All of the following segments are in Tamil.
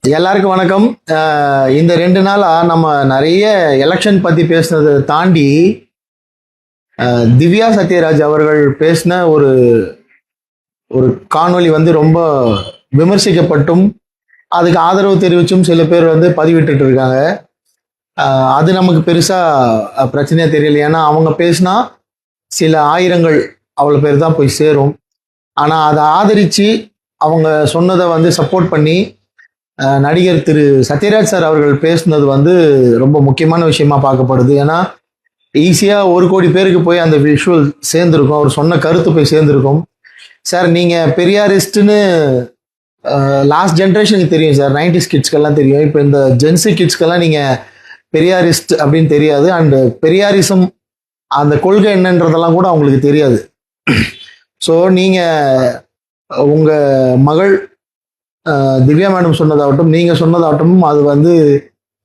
எல்லாருக்கும் வணக்கம். இந்த 2 நாளா நம்ம நிறைய எலெக்ஷன் பத்தி பேசுனதை தாண்டி திவ்யா சத்யராஜ் அவர்கள் பேசின ஒரு ஒரு காணொளி வந்து ரொம்ப விமர்சிக்கப்பட்டும் அதுக்கு ஆதரவு தெரிவிச்சும் சில பேர் வந்து பதிவிட்டுட்டு இருக்காங்க. அது நமக்கு பெருசா பிரச்சனையா தெரியல. ஏன்னா அவங்க பேசினா சில ஆயிரங்கள் அவ்வளோ பேர் தான் போய் சேரும். ஆனா அதை ஆதரிச்சு அவங்க சொன்னதை வந்து சப்போர்ட் பண்ணி நடிகர் திரு சத்யராஜ் சார் அவர்கள் பேசுனது வந்து ரொம்ப முக்கியமான விஷயமா பார்க்கப்படுது. ஏன்னா ஈஸியா 1 கோடி பேருக்கு போய் அந்த விஷுவல் சேர்ந்திருக்கும், அவர் சொன்ன கருத்து போய் சேர்ந்திருக்கும். சார் நீங்க பெரியாரிஸ்ட்னு லாஸ்ட் ஜென்ரேஷனுக்கு தெரியும் சார், 90s கிட்ஸ்க்கெல்லாம் தெரியும். இப்போ இந்த ஜென்சி கிட்ஸ்க்கெல்லாம் நீங்க பெரியாரிஸ்ட் அப்படின்னு தெரியாது. அண்ட் பெரியாரிசம் அந்த கொள்கை என்னன்றதெல்லாம் கூட அவங்களுக்கு தெரியாது. ஸோ நீங்க உங்க மகள் திவ்யா மேடம் சொன்னதாகட்டும், நீங்க சொன்னதாகட்டும், அது வந்து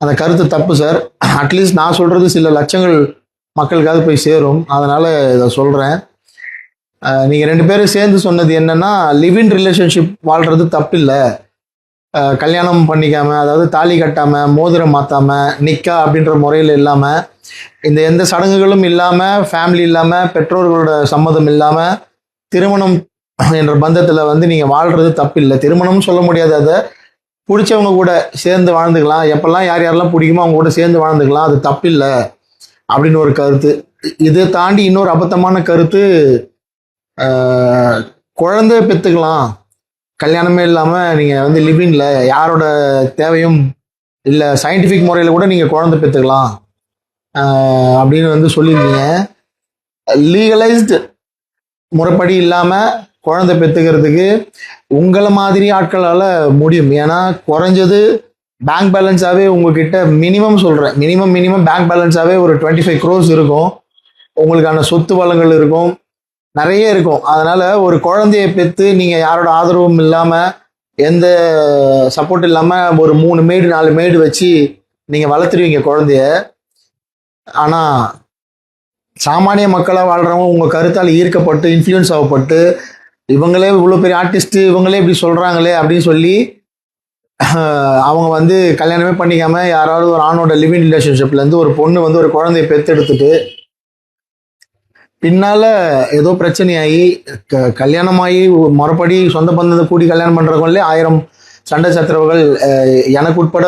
அந்த கருத்து தப்பு சார். அட்லீஸ்ட் நான் சொல்றது சில லட்சங்கள் மக்களுக்காவது போய் சேரும். அதனால இதை சொல்றேன். நீங்க 2 பேரும் சேர்ந்து சொன்னது என்னன்னா, லிவ் இன் ரிலேஷன்ஷிப் வாழ்றது தப்பு இல்லை, கல்யாணம் பண்ணிக்காம, அதாவது தாலி கட்டாம, மோதிரம் மாத்தாம, நிக்கா அப்படின்ற முறையில் இல்லாம, இந்த எந்த சடங்குகளும் இல்லாம, ஃபேமிலி இல்லாம, பெற்றோர்களோட சம்மதம் இல்லாம திருமணம் என்ற பந்தத்துல வந்து நீங்க வாழ்றது தப்பு இல்லை. திருமணம்னு சொல்ல முடியாது, அதை பிடிச்சவங்க கூட சேர்ந்து வாழ்ந்துக்கலாம், எப்பெல்லாம் யார் யாரெல்லாம் பிடிக்குமோ அவங்க கூட சேர்ந்து வாழ்ந்துக்கலாம், அது தப்பு இல்லை அப்படின்னு ஒரு கருத்து. இதை தாண்டி இன்னொரு அபத்தமான கருத்து, குழந்தை பெற்றுக்கலாம், கல்யாணமே இல்லாமல் நீங்கள் வந்து லிவிங்கில் யாரோட தேவையும் இல்லை, சயின்டிஃபிக் முறையில் கூட நீங்கள் குழந்தை பெற்றுக்கலாம் அப்படின்னு வந்து சொல்லியிருந்தீங்க. லீகலைஸ்டு முறைப்படி இல்லாமல் குழந்தை பெற்றுக்கிறதுக்கு உங்களை மாதிரி ஆட்களால் முடியும். ஏன்னா குறைஞ்சது பேங்க் பேலன்ஸாகவே உங்ககிட்ட மினிமம் பேங்க் பேலன்ஸாகவே ஒரு 25 crores இருக்கும், உங்களுக்கான சொத்து வளங்கள் இருக்கும், நிறைய இருக்கும். அதனால ஒரு குழந்தைய பெற்று நீங்கள் யாரோட ஆதரவும் இல்லாமல், எந்த சப்போர்ட் இல்லாமல் ஒரு 3 மேடு 4 மேடு வச்சு நீங்கள் வளர்த்துருவீங்க குழந்தைய. ஆனால் சாமானிய மக்களாக வாழ்கிறவங்க உங்கள் கருத்தால் ஈர்க்கப்பட்டு இன்ஃப்ளூயன்ஸ் ஆகப்பட்டு, இவங்களே இவ்வளோ பெரிய ஆர்டிஸ்ட், இவங்களே இப்படி சொல்கிறாங்களே அப்படின்னு சொல்லி அவங்க வந்து கல்யாணமே பண்ணிக்காம யாராவது ஒரு ஆணோட லிவிங் ரிலேஷன்ஷிப்லேருந்து ஒரு பொண்ணு வந்து ஒரு குழந்தைய பெற்றெடுத்துட்டு பின்னால ஏதோ பிரச்சனையாகி கல்யாணமாகி மறுபடி சொந்த பந்தத்தை கூடி கல்யாணம் பண்ணுறவங்களே 1000 சண்டை சச்சரவுகள் எனக்கு உட்பட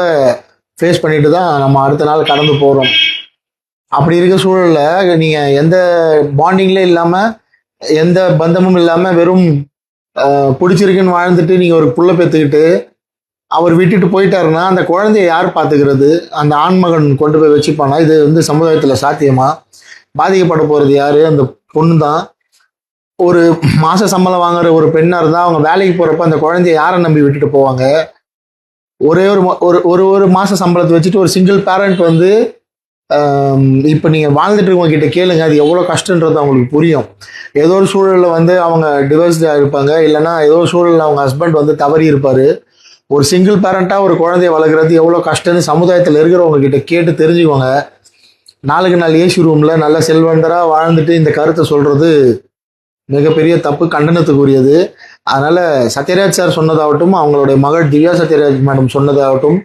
ஃபேஸ் பண்ணிட்டு தான் நம்ம அடுத்த நாள் கடந்து போகிறோம். அப்படி இருக்க சூழலில் நீங்கள் எந்த பாண்டிங்லே இல்லாமல், எந்த பந்தமும் இல்லாமல், வெறும் பிடிச்சிருக்குன்னு வாழ்ந்துட்டு நீங்கள் ஒரு புள்ள பெற்றுக்கிட்டு அவர் விட்டுட்டு போயிட்டாருன்னா அந்த குழந்தைய யார் பார்த்துக்கிறது? அந்த ஆண்மகன் கொண்டு போய் வச்சுப்பானா? இது வந்து சமுதாயத்தில் சாத்தியமா? பாதிக்கப்பட போகிறது யாரு? அந்த பொண்ணு தான். ஒரு மாச சம்பளம் வாங்குற ஒரு பெண்ணா இருந்தா அவங்க வேலைக்கு போறப்ப அந்த குழந்தைய யாரை நம்பி விட்டுட்டு போவாங்க? ஒரே ஒரு மாச சம்பளத்தை வச்சுட்டு ஒரு சிங்கிள் பேரண்ட் வந்து இப்போ நீங்கள் வாழ்ந்துட்டு இருக்கவங்க கிட்ட கேளுங்க, அது எவ்வளோ கஷ்டன்றது அவங்களுக்கு புரியும். ஏதோ ஒரு சூழலில் வந்து அவங்க டிவோர்ஸ்டாக இருப்பாங்க, இல்லைன்னா ஏதோ ஒரு சூழலில் அவங்க ஹஸ்பண்ட் வந்து தவறி இருப்பார். ஒரு சிங்கிள் பேரண்ட்டாக ஒரு குழந்தைய வளர்க்குறது எவ்வளோ கஷ்டம்னு சமுதாயத்தில் இருக்கிறவங்க கிட்ட கேட்டு தெரிஞ்சுக்கோங்க. நாளுக்கு நாள் ஏசி ரூமில் நல்ல செல்வந்தராக வாழ்ந்துட்டு இந்த கருத்தை சொல்கிறது மிகப்பெரிய தப்பு, கண்டனத்துக்குரியது. அதனால் சத்யராஜ் சார் சொன்னதாகட்டும், அவங்களுடைய மகள் திவ்யா சத்யராஜ் மேடம் சொன்னதாகட்டும்,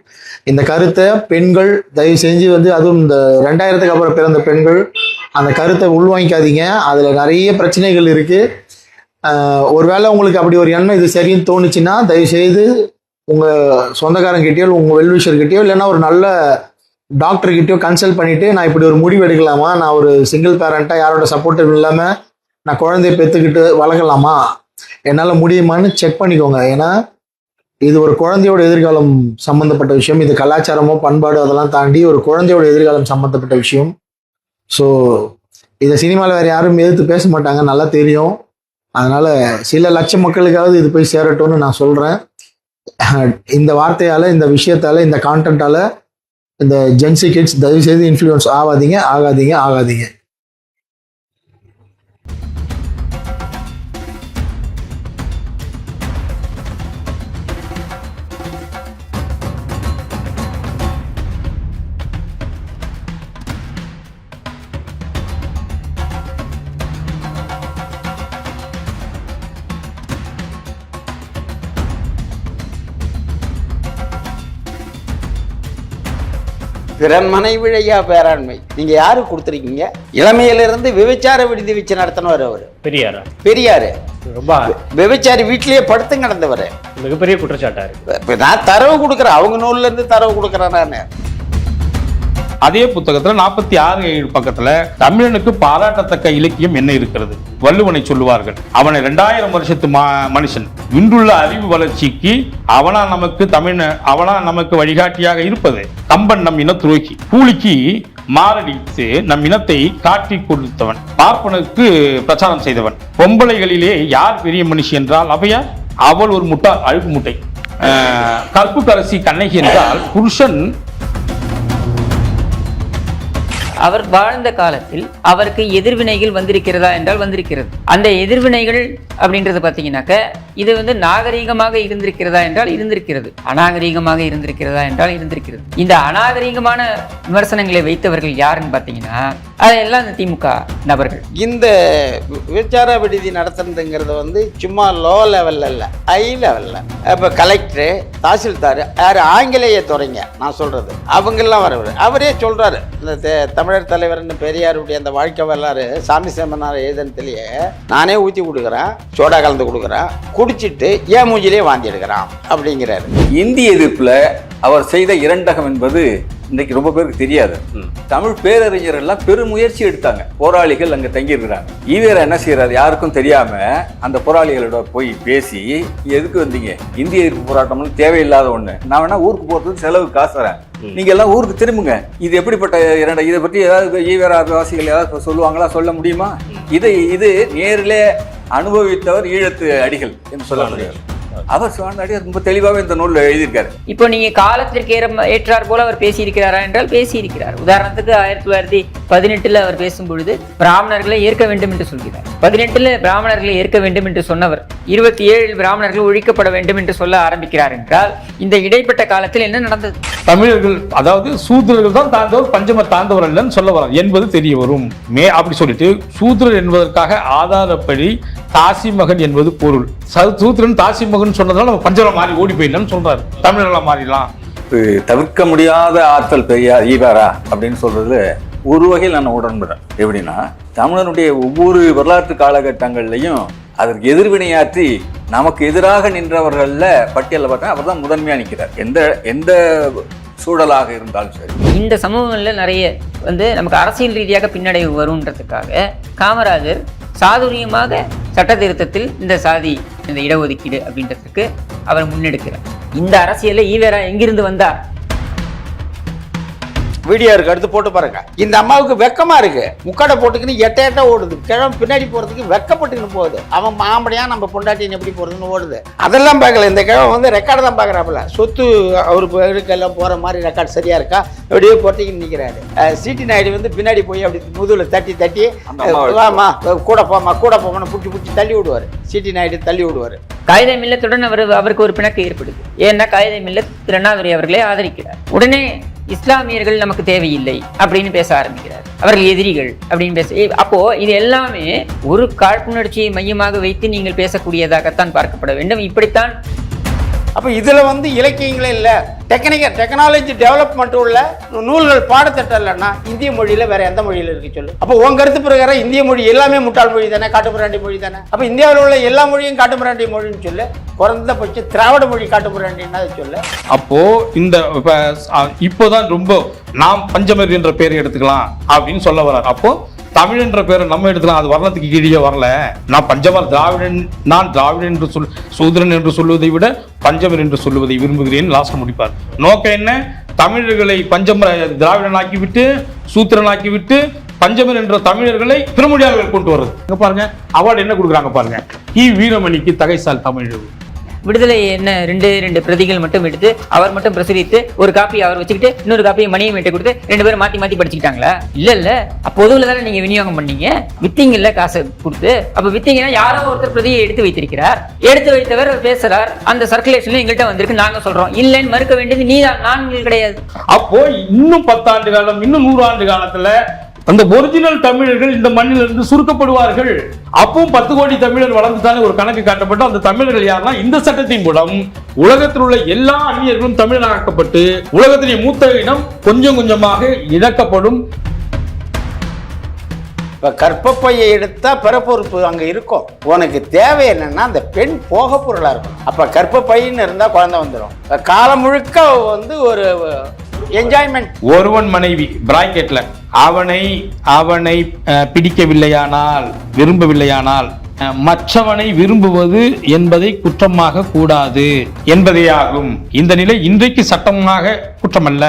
இந்த கருத்தை பெண்கள் தயவு செஞ்சு வந்து, அதுவும் இந்த 2000க்கு அப்புறம் பிறந்த பெண்கள் அந்த கருத்தை உள்வாங்கிக்காதீங்க. அதில் நிறைய பிரச்சனைகள் இருக்குது. ஒருவேளை உங்களுக்கு அப்படி ஒரு எண்ணம் இது சரின்னு தோணுச்சுன்னா தயவு செய்து உங்கள் சொந்தக்காரங்கிட்டயோ உங்கள் வெல்விஷர்கிட்டயோ இல்லைன்னா ஒரு நல்ல டாக்டர்கிட்டயோ கன்சல்ட் பண்ணிவிட்டு, நான் இப்படி ஒரு முடிவு எடுக்கலாமா, நான் ஒரு சிங்கிள் பேரண்ட்டாக யாரோட சப்போர்ட் இல்லாமல் நான் குழந்தைய பெற்றுக்கிட்டு வளர்க்கலாமா, என்னால் முடியுமான்னு செக் பண்ணிக்கோங்க. ஏன்னா இது ஒரு குழந்தையோட எதிர்காலம் சம்மந்தப்பட்ட விஷயம். இது கலாச்சாரமோ பண்பாடு அதெல்லாம் தாண்டி ஒரு குழந்தையோட எதிர்காலம் சம்மந்தப்பட்ட விஷயம். ஸோ இதை சினிமாவில் வேறு யாரும் எதிர்த்து பேச மாட்டாங்க, நல்லா தெரியும். அதனால் சில லட்சம் மக்களுக்காவது இது போய் சேரட்டும்னு நான் சொல்கிறேன். இந்த வார்த்தையால், இந்த விஷயத்தால், இந்த கான்டென்ட்டால் இந்த ஜென்சி கிட்ஸ் தயவு செய்து இன்ஃப்ளூயன்ஸ் ஆகாதீங்க. பிறன் மனைவிழையா பேராண்மை. நீங்க யாரு கொடுத்துருக்கீங்க? இளமையிலிருந்து விபச்சார விடுதி வச்சு நடத்தினவர் அவரு. பெரியாரு ரொம்ப விபச்சாரி வீட்டிலேயே படுத்து கிடந்தவர். மிகப்பெரிய குற்றச்சாட்டாரு. நான் தரவு கொடுக்குறேன், அவங்க நூல்ல இருந்து தரவு கொடுக்குறேன் நான். அதே புத்தகத்துல 46 பக்கத்துல தமிழனுக்கு பாராட்டத்தக்க இலக்கியம் என்ன இருக்கிறது? வள்ளுவனை சொல்லுவார்கள், அவனை 2000 வருஷத்து மனுஷன், இன்றுள்ள அறிவு வளர்ச்சிக்கு அவனா நமக்கு வழிகாட்டியாக இருப்பது. கம்பன் நம் இன துரோகி, கூலிக்கு மாரடித்து நம் இனத்தை காட்டி கொடுத்தவன், பார்ப்பனுக்கு பிரச்சாரம் செய்தவன். பொம்பளைகளிலே யார் பெரிய மனுஷி என்றால் அவையார், அவள் ஒரு முட்டாள் அழுக்கு முட்டை. கற்பு கரசி கண்ணகி என்றால் புருஷன். அவர் வாழ்ந்த காலத்தில் அவருக்கு எதிர்வினைகள் வந்திருக்கிறதா என்றால் வந்திருக்கிறது. அந்த எதிர்வினைகள் அப்படின்றது பார்த்தீங்கன்னாக்க இது நாகரீகமாக இருந்திருக்கிறதா என்றால் இருந்திருக்கிறது, அநாகரீகமாக இருந்திருக்கிறதா என்றால் இருந்திருக்கிறது. இந்த அநாகரீகமான விமர்சனங்களை வைத்தவர்கள் யாருன்னு பார்த்தீங்கன்னா அதெல்லாம் இந்த திமுக நபர்கள். இந்த விபச்சார விடுதி நடத்துறதுங்கிறது சும்மா லோ லெவல்ல இல்லை, ஹை லெவல்ல. இப்போ கலெக்டரு, தாசில்தார், யார் ஆங்கிலேய துறைங்க நான் சொல்றது, அவங்கெல்லாம் வரவர். அவரே சொல்றாரு, இந்த தமிழர் தலைவர்னு பெரியாருடைய அந்த வாழ்க்கை வரலாறு சாமி சேமனார் எழுதுனதுலயே, நானே ஊற்றி கொடுக்குறேன், சோடா கலந்து கொடுக்குறேன், குடிச்சிட்டு ஏன் மூஞ்சிலே வாந்தி எடுக்கிறான் அப்படிங்கிறாரு. இந்திய எதிர்ப்புல அவர் செய்த இரண்டகம் என்பது இன்னைக்கு ரொம்ப பேருக்கு தெரியாது. தமிழ் பேரறிஞர்கள் எல்லாம் பெரும் முயற்சி எடுத்தாங்க, போராளிகள் அங்க தங்கி இருக்கிறாங்க. ஈவேரா என்ன செய்யறாரு, யாருக்கும் தெரியாம அந்த போராளிகளோட போய் பேசி, எதுக்கு வந்தீங்க, இந்திய எதிர்ப்பு போராட்டம் தேவையில்லாத ஒண்ணு, நான் வேணா ஊருக்கு போறதுக்கு செலவு காசு தரேன், நீங்க எல்லாம் ஊருக்கு திரும்புங்க. இது எப்படிப்பட்ட இரண்டு, இதை பற்றி ஏதாவது ஈவேரா வாசிகள் ஏதாவது சொல்லுவாங்களா, சொல்ல முடியுமா? இது நேரிலே அனுபவித்தவர் ஈழத்து அடிகள் என்று சொல்ல முடியாது. அவர் சுவாமி ரொம்ப தெளிவாகவே இந்த நூலில் எழுதியிருக்காரு. இப்போ நீங்க காலத்திற்கு ஏற்றார் போல அவர் பேசியிருக்கிறாரா என்றால் பேசியிருக்கிறார். உதாரணத்துக்கு 1918 அவர் பேசும் பொழுது பிராமணர்களை ஏற்க வேண்டும் என்று சொல்கிறார். 18 பிராமணர்களை ஏற்க வேண்டும் என்று சொன்னவர் 27 பிராமணர்கள் ஒழிக்கப்பட வேண்டும் என்று சொல்ல ஆரம்பிக்கிறார் என்றால் இந்த இடைப்பட்ட காலத்தில் என்ன நடந்தது? தமிழர்கள் அதாவது சூத்திரர்கள் தான் தாழ்ந்தவர், பஞ்சம தாழ்ந்தவர் அல்லன்னு சொல்ல வர என்பது தெரிய வரும். அப்படி சொல்லிட்டு சூத்திரர் என்பதற்காக ஆதாரப்படி தாசி மகன் என்பது பொருள். சூத்திரன் தாசி மகன் சொன்னதால நம்ம பஞ்சம மாறி ஓடி போயிடலாம்னு சொல்றாரு. தமிழர்களா மாறிடலாம். தவிர்க்க முடியாத ஆற்றல் பெரியார் ஈவேரா அப்படின்னு சொல்றது ஒரு வகையில் நான் உடன்படுறேன். எப்படின்னா, தமிழனுடைய ஒவ்வொரு வரலாற்று காலகட்டங்கள்லையும் அதற்கு எதிர்வினையாற்றி நமக்கு எதிராக நின்றவர்கள்ல பட்டியலில் பார்த்தா அவர் தான் முதன்மையா நிற்கிறார். எந்த சூழலாக இருந்தாலும் சரி. இந்த சமூகங்களில் நிறைய நமக்கு அரசியல் ரீதியாக பின்னடைவு வரும்ன்றதுக்காக காமராஜர் சாதுரியமாக சட்ட திருத்தத்தில் இந்த சாதி, இந்த இடஒதுக்கீடு அப்படின்றதுக்கு அவர் முன்னெடுக்கிறார். இந்த அரசியலில் ஈவேரா எங்கிருந்து வந்தார்? வீடியோ இருக்கு, அடுத்து போட்டு பாருங்க. இந்த அம்மாவுக்கு வெக்கமா இருக்கு, முக்காடை போட்டுக்கின்னு எட்ட ஓடுது, கிழமை பின்னாடி போறதுக்கு வெக்கப்பட்டுக்கின்னு போகுது. அவன் மாம்படியா நம்ம பொண்டாட்டின்னு எப்படி போறதுன்னு ஓடுது. அதெல்லாம் பார்க்கல. இந்த கிழமை ரெக்கார்டு தான் பாக்குறாப்புல. சொத்து அவரு பேருக்கெல்லாம் போற மாதிரி ரெக்கார்டு சரியா இருக்கா, அப்படியே போட்டிக்கின்னு நிக்கிறாரு. சிடி நாயுடு பின்னாடி போய் அப்படி முதுகுல தட்டி வாமா கூட போமான்னு புடிச்சு தள்ளி விடுவாரு. சிடி நாயுடு தள்ளி விடுவாரு. காயிதே மில்லத்துடன் அவருக்கு ஒரு பிணக்கு ஏற்படுது. ஏன்னா காயிதே மில்லத் திருநாதுரை அவர்களை ஆதரிக்கிறார். உடனே இஸ்லாமியர்கள் நமக்கு தேவையில்லை அப்படின்னு பேச ஆரம்பிக்கிறார், அவர்கள் எதிரிகள் அப்படின்னு பேச. அப்போ இது எல்லாமே ஒரு காழ்ப்புணர்ச்சியை மையமாக வைத்து நீங்கள் பேசக்கூடியதாகத்தான் பார்க்கப்பட வேண்டும். இப்படித்தான். அப்போ இதில் இலக்கியங்களே இல்லை, டெக்னாலஜி டெவலப்மெண்ட் உள்ள நூல்கள் பாடத்திட்டம் இல்லைன்னா இந்திய மொழியில் வேற எந்த மொழியில் இருக்கு சொல்லு? அப்போ உங்க கருத்து பிரகாரம் இந்திய மொழி எல்லாமே முட்டாள் மொழி தானே, காட்டுமிராண்டி மொழி தானே? அப்போ இந்தியாவில் உள்ள எல்லா மொழியும் காட்டுமிராண்டி மொழின்னு சொல்லு, குறைந்தபட்சம் திராவிட மொழி காட்டுமிராண்டின்னா சொல்லு. அப்போ இந்த இப்போதான் ரொம்ப நாம் பஞ்சமர் என்ற பெயரை எடுத்துக்கலாம் அப்படின்னு சொல்ல வர்றார். அப்போ தமிழ் என்ற பேரை நம்ம எடுத்துக்கலாம், அது வர்ணத்துக்கு கீழே வரல. நான் பஞ்சமர் திராவிடன் என்று சூத்திரன் என்று சொல்வதை விட பஞ்சமர் என்று சொல்வதை விரும்புகிறேன். லாஸ்ட் முடிப்பார். நோக்கம் என்ன? தமிழர்களை பஞ்சமர் திராவிடன் ஆக்கிவிட்டு சூத்திரன் ஆக்கிவிட்டு பஞ்சமர் என்ற தமிழர்களை பிறமொழியாளர்கள் கொண்டு வர்றது. இங்க பாருங்க, அவார்டு என்ன கொடுக்குறாங்க பாருங்க. வீரமணிக்கு தகைசால் தமிழ் விடுதலை என்ன 2 பிரதிகள் மட்டும் எடுத்து அவர் மட்டும் பிரசுரித்து ஒரு காப்பி அவர் வச்சுக்கிட்டு இன்னொரு காப்பியை மணியை மீட்டை கொடுத்து 2 பேரும் மாத்தி படிச்சுக்கிட்டாங்களா? இல்ல அப்போதுல தானே நீங்க விநியோகம் பண்ணீங்க, வித்தீங்கல்ல காசை கொடுத்து. அப்ப வித்தீங்கன்னா யாரோ ஒருத்தர் பிரதியை எடுத்து வைத்திருக்கிறார், எடுத்து வைத்தவர் பேசுறார், அந்த சர்க்குலேஷன்ல எங்கள்கிட்ட வந்திருக்கு, நாங்க சொல்றோம். இல்லைன்னு மறுக்க வேண்டியது நீதான், நான் கிடையாது. அப்போ இன்னும் 10 ஆண்டு காலம், இன்னும் 100 ஆண்டு காலத்துல அந்த ஒரிஜினல் தமிழர்கள் இந்த மண்ணிலிருந்து சுருக்கப்படுவார்கள். அப்பவும் 10 கோடி தமிழர் வளர்ந்துட்டாலே ஒரு கணக்கு காட்டப்பட்டு அந்த தமிழர்கள் யாருன்னா இந்த சட்டத்தின் மூலம் உலகத்தில் உள்ள எல்லா அந்நியர்களும் தமிழராக்கப்பட்டு உலகத்திலே மூத்த இனம் கொஞ்சம் கொஞ்சமாக இழக்கப்படும். இப்போ கற்பப்பையை எடுத்தா பிறப்பொறுப்பு அங்கே இருக்கும். உனக்கு தேவை என்னன்னா அந்த பெண் போக பொருளாக இருக்கும். அப்போ கற்பப்பைன்னு இருந்தால் குழந்தை வந்துடும். காலம் முழுக்க வந்து ஒரு என்ஜாய்மெண்ட். ஒருவன் மனைவி பிராக்கெட்ல அவனை பிடிக்கவில்லையானால், விரும்பவில்லையானால் மற்றவனை விரும்புவது என்பதை குற்றமாக கூடாது என்பதே ஆகும். இந்த நிலை இன்றைக்கு சட்டமாக குற்றமல்ல.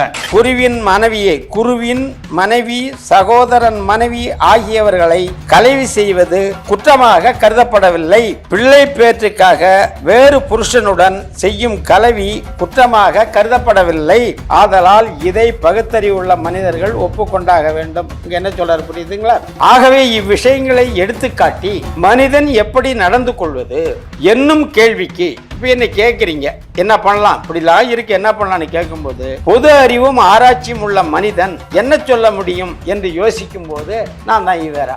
குருவின் மனைவி, சகோதரன் மனைவி ஆகியவர்களை கலைவி செய்வது குற்றமாக கருதப்படவில்லை. பிள்ளை பேற்றுக்காக வேறு புருஷனுடன் செய்யும் கலவி குற்றமாக கருதப்படவில்லை. ஆதலால் இதை பகுத்தறிவுள்ள மனிதர்கள் ஒப்புக்கொண்டாக வேண்டும். இங்க என்ன சொல்றாரு புரியுதுங்களா? ஆகவே இவ்விஷயங்களை எடுத்துக்காட்டி மனிதன் எப்படி நடந்து கொள்வது என்னும் கேள்விக்கு இப்ப என்ன கேட்குறீங்க, என்ன பண்ணலாம், இப்படிலாம் இருக்கு, என்ன பண்ணலாம்னு கேட்கும்போது பொது அறிவும் ஆராய்ச்சியும் உள்ள மனிதன் என்ன சொல்ல முடியும் என்று யோசிக்கும் போது நான் தான் ஈவேரா.